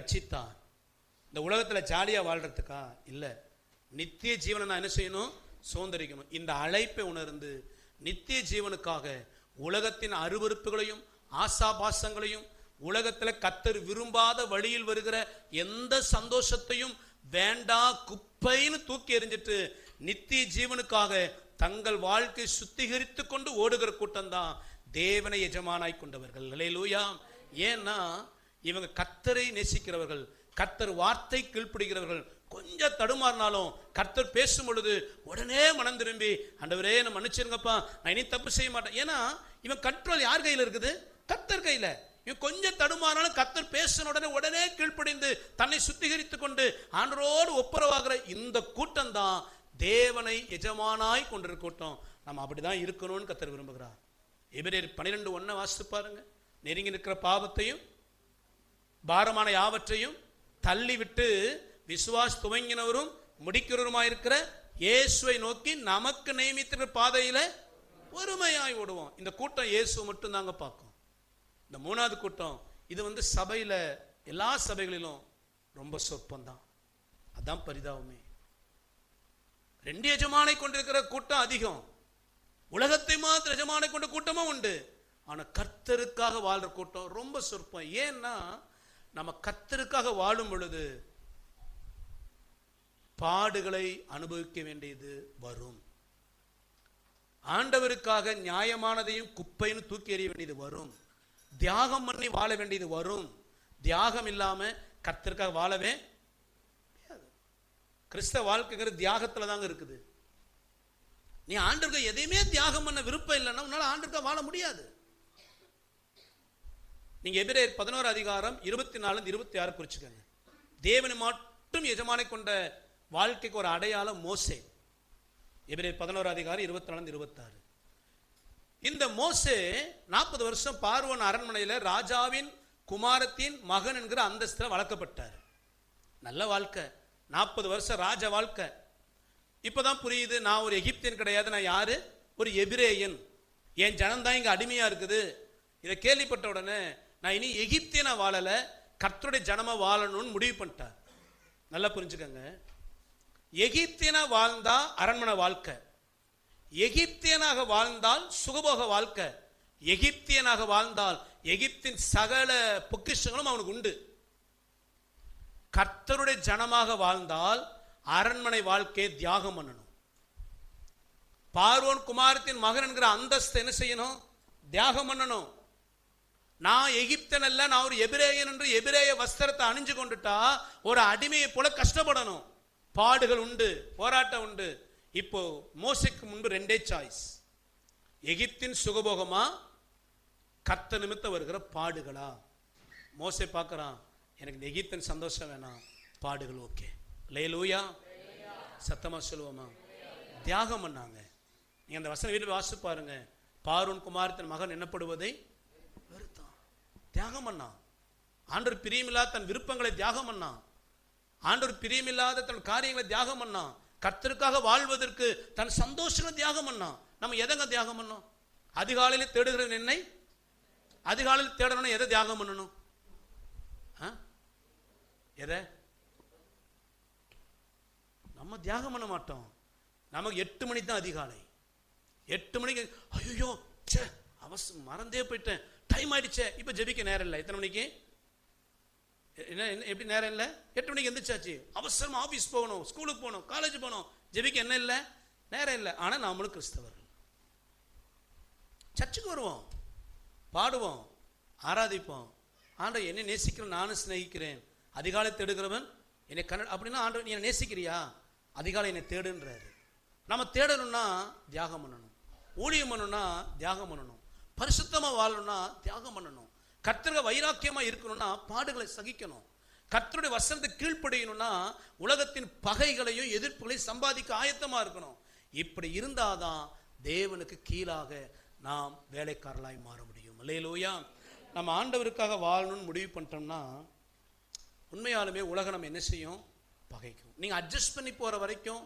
ரட்சித்தார். இந்த உலகத்தில் ஜாலியாக வாழ்கிறதுக்கா? இல்லை, நித்திய ஜீவனை நான் என்ன செய்யணும்? சுதந்திரிக்கணும். இந்த அழைப்பை உணர்ந்து நித்திய ஜீவனுக்காக உலகத்தின் அருவருப்புகளையும் ஆசாபாசங்களையும் உலகத்தில் கர்த்தர் விரும்பாத வழியில் வருகிற எந்த சந்தோஷத்தையும் வேண்டா குப்பைன்னு தூக்கி எறிஞ்சிட்டு நித்திய ஜீவனுக்காக தங்கள் வாழ்க்கை சுத்திகரித்து கொண்டு ஓடுகிற கூட்டம் தான் தேவனை எஜமானாய் கொண்டவர்கள். அல்லேலூயா. ஏன்னா இவங்க கர்த்தரை நேசிக்கிறவர்கள், கர்த்தர் வார்த்தை கீழ்ப்படுகிறவர்கள். கொஞ்சம் தடுமாறினாலும் கர்த்தர் பேசும் பொழுது உடனே மனம் திரும்பி, ஆண்டவரே நான் மன்னிச்சிருங்கப்பா, நான் இனி தப்பு செய்ய மாட்டேன். ஏன்னா இவன் கண்ட்ரோல் யார் கையில் இருக்குது? கர்த்தர் கையில். இவன் கொஞ்சம் தடுமாறினாலும் கர்த்தர் பேசின உடனே கீழ்ப்படிந்து தன்னை சுத்திகரித்து கொண்டு ஆண்டவரோடு ஒப்புரவாகிற இந்த கூட்டம் தான் தேவனை எஜமானாய் கொண்டிருக்க கூட்டம். நம்ம அப்படிதான் இருக்கணும்னு கர்த்தர் விரும்புகிறார். எபிரேயர் 12:1 வாசித்து பாருங்க. நெருங்கி நிற்கிற பாவத்தையும் பாரமான யாவற்றையும் தள்ளிவிட்டு விசுவாச துவங்கினவரும் முடிக்கிறவருமாயிருக்கிற இயேசுவை நோக்கி நமக்கு நியமித்திருக்கிற பாதையில ஒருமையாய் ஓடுவோம். இந்த கூட்டம் இயேசு மட்டும் தாங்க பார்க்கும். இந்த மூணாவது கூட்டம் இது சபையில எல்லா சபைகளிலும் ரொம்ப சொற்பந்தான். அதான் பரிதாபமே. ரெண்டு எஜமானை கொண்டிருக்கிற கூட்டம் அதிகம், உலகத்தை மாத்திர எஜமானை கொண்ட கூட்டமும் உண்டு. ஆனா கர்த்தருக்காக வாழ்ற கூட்டம் ரொம்ப சொற்பம். ஏன்னா நம்ம கர்த்தருக்காக வாழும் பொழுது பாடுகளை அனுபவிக்க வேண்டியது வரும். ஆண்டவருக்காக நியாயமானதையும் குப்பைன்னு தூக்கி எறிய வேண்டியது வரும். தியாகம் பண்ணி வாழ வேண்டியது வரும். தியாகம் இல்லாம கர்த்தருக்காக வாழவே முடியாது. கிறிஸ்தவ வாழ்க்கைங்கிற தியாகத்துல தாங்க இருக்குது. நீ ஆண்டவருக்கு எதையுமே தியாகம் பண்ண விருப்பம் இல்லைன்னா உன்னால ஆண்டவருக்காக வாழ முடியாது. நீங்க எபிரேயர் 11:24-26 குறிச்சுக்கங்க. தேவனை மட்டும் எஜமானை கொண்ட வாழ்க்கைக்கு ஒரு அடையாளம் மோசே. எபிரேயர் 11:24-26. இந்த மோசே 40 வருஷம் பார்வோன் அரண்மனையில் ராஜாவின் குமாரத்தின் மகன் என்கிற அந்தஸ்தில் வளர்க்கப்பட்டார். நல்ல வாழ்க்கை, 40 வருஷம் ராஜ வாழ்க்கை. இப்பதான் புரியுது, நான் ஒரு எகிப்தியன் கிடையாது, நான் யாரு? ஒரு எபிரேயன். என் ஜனம்தான் இங்க அடிமையா இருக்குது. இதை கேள்விப்பட்ட உடனே நான் இனி எகிப்தியனா வாழல, கர்த்தருடைய ஜனமா வாழணும்னு முடிவு பண்ணிட்டார். நல்லா புரிஞ்சுக்கங்க. எகிப்தியனா வாழ்ந்தா அரண்மனை வாழ்க்கை, எகிப்தியனாக வாழ்ந்தால் சுகபோக வாழ்க்கை, எகிப்தியனாக வாழ்ந்தால் எகிப்தின் சகல பொக்கிஷங்களும் அவனுக்கு உண்டு. கர்த்தருடைய ஜனமாக வாழ்ந்தால் அரண்மனை வாழ்க்கையை தியாகம் பண்ணணும். பார்வோன் குமாரத்தின் மகன் என்கிற அந்தஸ்தை என்ன செய்யணும்? தியாகம் பண்ணணும். நான் எகிப்தன் அல்ல, நான் ஒரு எபிரேயன் என்று எபிரேய வஸ்திரத்தை அணிஞ்சு கொண்டுட்டா ஒரு அடிமையை போல கஷ்டப்படணும். பாடுகள் உண்டு, போராட்டம் உண்டு. இப்போ மோசேக்கு முன்பு ரெண்டே சாய்ஸ், எகிப்தின் சுகபோகமா கர்த்தர் நிமித்த வருகிற பாடுகளா? மோசே பார்க்கறான், எனக்கு எகிப்தின் சந்தோஷம் வேணாம், பாடுகள் ஓகே. அல்லேலூயா. சத்தமா சொல்லுவோமா? தியாகம் பண்ணாங்க. நீங்க அந்த வசனம் வீட்டில் வாசித்து பாருங்க. பார்வோன் குமாரத்தின் மகன் என்னப்படுவதை வெறுத்தான், தியாகம் பண்ணான். ஆண்டவர் பிரியமில்லாத தன் விருப்பங்களை தியாகம் பண்ணான். ஆண்டவர் பிரியமில்லாத தன் காரியங்களை தியாகம் பண்ணான். கர்த்தருக்காக வாழ்வதற்கு தன் சந்தோஷங்களை தியாகம் பண்ணான். நம்ம எதங்க தியாகம் பண்ணோம்? அதிகாலையில் தேடுகிற என்னை அதிகாலையில் தேடணும். எதை தியாகம் பண்ணணும்? எதை நம்ம தியாகம் பண்ண மாட்டோம். நமக்கு 8 மணி தான் அதிகாலை. 8 மணிக்கு ஐயோ அவசரம் மறந்தே போயிட்டேன், டைம் ஆயிடுச்சே, இப்போ ஜெபிக்க நேரம் இல்லை. எத்தனை மணிக்கு? என்ன எப்படி நேரம் இல்லை? 8 மணிக்கு எந்திரிச்சாச்சு, அவசரமா ஆஃபீஸ் போகணும், ஸ்கூலுக்கு போகணும், காலேஜ் போகணும், ஜெபிக்க என்ன இல்லை? நேரம் இல்லை. ஆனால் நாமளும் கிறிஸ்தவர்கள். சர்ச்சுக்கு வருவோம், பாடுவோம், ஆராதிப்போம். ஆண்டவர் என்னை நேசிக்கிறேன், நானும் சிநேகிக்கிறேன். அதிகாலை தேடுகிறவன் என்னை அப்படின்னா ஆண்டவர் நீ என்னை நேசிக்கிறியா? அதிகாலை என்னை தேடுன்றாரு. நம்ம தேடணும்னா தியாகம் பண்ணணும். ஊழியம் பண்ணணும்னா தியாகம் பண்ணணும். பரிசுத்தமாக வாழணும்னா தியாகம் பண்ணணும். கர்த்தருக்கு வைராக்கியமாக இருக்கணும்னா பாடுகளை சகிக்கணும். கர்த்தருடைய வசனத்தை கீழ்ப்படியணும்னா உலகத்தின் பகைகளையும் எதிர்ப்புகளையும் சம்பாதிக்க ஆயத்தமாக இருக்கணும். இப்படி இருந்தாதான் தேவனுக்கு கீழாக நாம் வேலைக்காரலாய் மாற முடியும். அல்லேலூயா. நம்ம ஆண்டவருக்காக வாழணும்னு முடிவு பண்ணிட்டோம்னா உண்மையாலுமே உலகம் நம்ம என்ன செய்யும்? பகைக்கும். நீங்கள் அட்ஜஸ்ட் பண்ணி போகிற வரைக்கும்,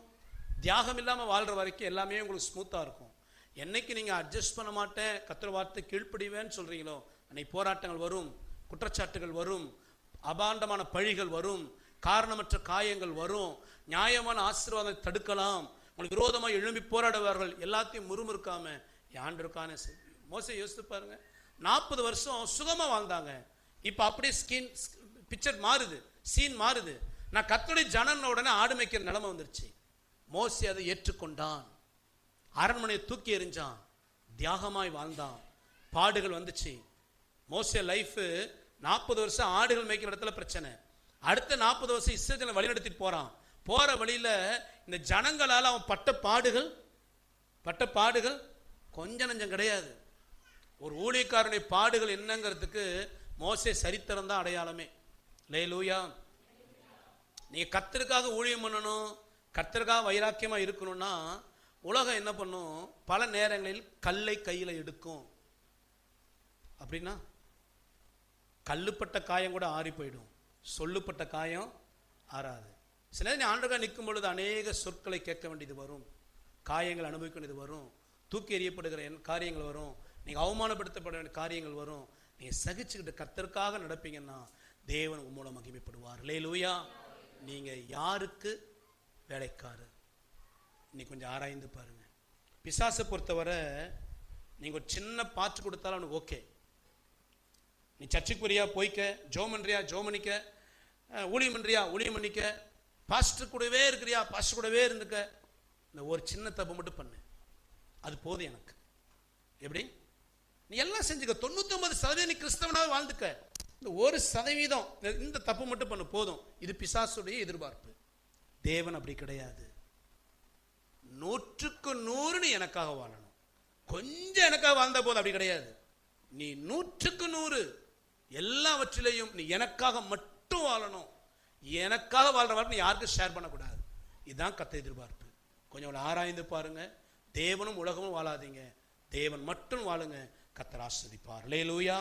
தியாகம் இல்லாமல் வாழ்கிற வரைக்கும் எல்லாமே உங்களுக்கு ஸ்மூத்தாக இருக்கும். என்னைக்கு நீங்கள் அட்ஜஸ்ட் பண்ண மாட்டேன், கர்த்தர் வார்த்தை கீழ்ப்படிவேன்னு சொல்கிறீங்களோ அன்னைக்கு போராட்டங்கள் வரும், குற்றச்சாட்டுகள் வரும், அபாண்டமான பழிகள் வரும், காரணமற்ற காயங்கள் வரும், நியாயமான ஆசீர்வாதத்தை தடுக்கலாம், உங்களுக்கு விரோதமாக எழும்பி போராடுவார்கள். எல்லாத்தையும் முறுமுறுக்காம ஆண்டவருக்கான மோசே யோசித்து பாருங்க. 40 வருஷம் சுகமா வாழ்ந்தாங்க. இப்ப அப்படியே ஸ்கின் பிக்சர் மாறுது, சீன் மாறுது. நான் கர்த்தருடைய ஜனன உடனே ஆடு மேய்க்கிற நிலைமை வந்துருச்சு. மோசே அதை ஏற்றுக்கொண்டான், அரண்மனையை தூக்கி எறிஞ்சான், தியாகமாய் வாழ்ந்தான். பாடுகள் வந்துச்சு. மோசே லைஃப் 40 வருஷம் ஆடுகள் மேய்க்கிற இடத்துல பிரச்சனை. அடுத்த 40 வருஷம் இஸ்ரவேலை வழி நடத்திட்டு போறான். போற வழியில இந்த ஜனங்களால் அவன் பட்ட பாடுகள் கொஞ்சம் நஞ்சம் கிடையாது. ஒரு ஊழியக்காரனுடைய பாடுகள் என்னங்கிறதுக்கு மோசே சரித்திரம் தான் அடையாளமே. அல்லேலூயா. நீங்க கர்த்தருக்காக ஊழியம் பண்ணணும், கர்த்தருக்காக வைராக்கியமா இருக்கணும்னா உலகம் என்ன பண்ணும்? பல நேரங்களில் கல்லை கையில எடுக்கும். அப்படின்னா கல்லுப்பட்ட காயம் கூட ஆறி போயிடும், சொல்லுப்பட்ட காயம் ஆறாது. சில நேரம் ஆண்டவராக நிற்கும் பொழுது அநேக சொற்களை கேட்க வேண்டியது வரும், காயங்கள் அனுபவிக்க வேண்டியது வரும், தூக்கி எறியப்படுகிற காரியங்கள் வரும், நீங்கள் அவமானப்படுத்தப்பட வேண்டிய காரியங்கள் வரும். நீங்கள் சகிச்சுக்கிட்டு கர்த்தருக்காக நடப்பீங்கன்னா தேவன் உம்மூலம் மகிமைப்படுவார். அல்லேலூயா. நீங்கள் யாருக்கு வேலைக்காரர்? இன்னைக்கு கொஞ்சம் ஆராய்ந்து பாருங்க. பிசாசை பொறுத்தவரை நீங்கள் ஒரு சின்ன பாட்டு கொடுத்தாலும் அவனுக்கு ஓகே. நீ சர்ச்சுக்கு போறியா போய்க்க, ஜோமன்றியா ஜோமனிக்க, ஊழியமன்றியா ஊழியமன்னிக்க, பாஸ்டர் கூடவே இருக்கிறியா பாஸ்டர் கூடவே இருந்துக்க. இந்த ஒரு சின்ன தப்பு மட்டும் பண்ணு, அது போதும் எனக்கு. எப்படி? நீ எல்லாம் செஞ்சுக்க, 99% நீ கிறிஸ்தவனாக வாழ்ந்துக்க, இந்த 1% இந்த தப்பு மட்டும் பண்ணு போதும். இது பிசாசுடைய எதிர்பார்ப்பு. தேவன் அப்படி கிடையாது. 100க்கு 100 நீ எனக்காக வாழணும், கொஞ்சம் எனக்காக வாழ்ந்த போது அப்படி கிடையாது. நீ 100க்கு 100 எல்லாவற்றிலையும் நீ எனக்காக மட்டும் வாழணும். எனக்காக வாழ்ற வாழ்க்கை நீ யாருக்கும் ஷேர் பண்ணக்கூடாது. இதுதான் கர்த்தர் எதிர்பார்ப்பு. கொஞ்சம் ஆராய்ந்து பாருங்க. தேவனும் உலகமும் வாழாதீங்க, தேவன் மட்டும் வாழுங்க. கர்த்தர் ஆசீர்வதிப்பார். அல்லேலூயா.